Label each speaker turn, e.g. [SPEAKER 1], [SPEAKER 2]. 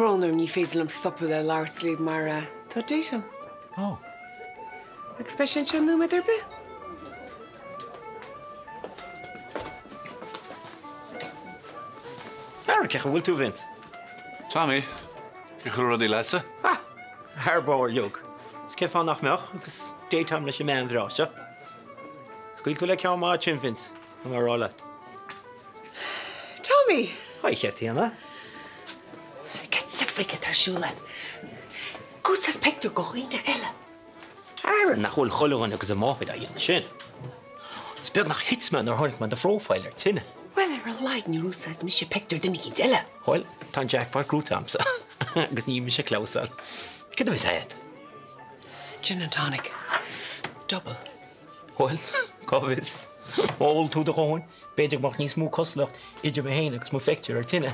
[SPEAKER 1] Brónar ní féidir am stoppa le láirslí mar tá déisiam.
[SPEAKER 2] Oh.
[SPEAKER 1] Agus be sin seanú me ar be?
[SPEAKER 3] Ar cecha bhfuil tú vint.
[SPEAKER 2] Tommy, cecha rudí leasa?
[SPEAKER 3] Harbóir jog. Scefán nach meach agus déitam leis mé anráise. Scuil tú le ceá má sin vint an arrála.
[SPEAKER 1] Tommy!
[SPEAKER 3] Haich tíana.
[SPEAKER 1] Get sa frica tarsúla. Gús has pectú go chuoine eile.
[SPEAKER 3] Ar nach bhfuil choláin agus a máid a dhéana sin. Speag nach hitsman ar tháinig man de frófáil ar tinine.
[SPEAKER 1] Well, ar a leid ní rúsáid mis sé pectú duine cíd eile.
[SPEAKER 3] Hil, tá Jack mar grútamsa. Agus ní mi sé clásal. Cid bhís héad?
[SPEAKER 1] Gin and tonic. Double.
[SPEAKER 3] Hil, cóvis. Óil tú de cháin, beidir mar níos mú coslacht idir mé héine agus mú feictear ar tinine.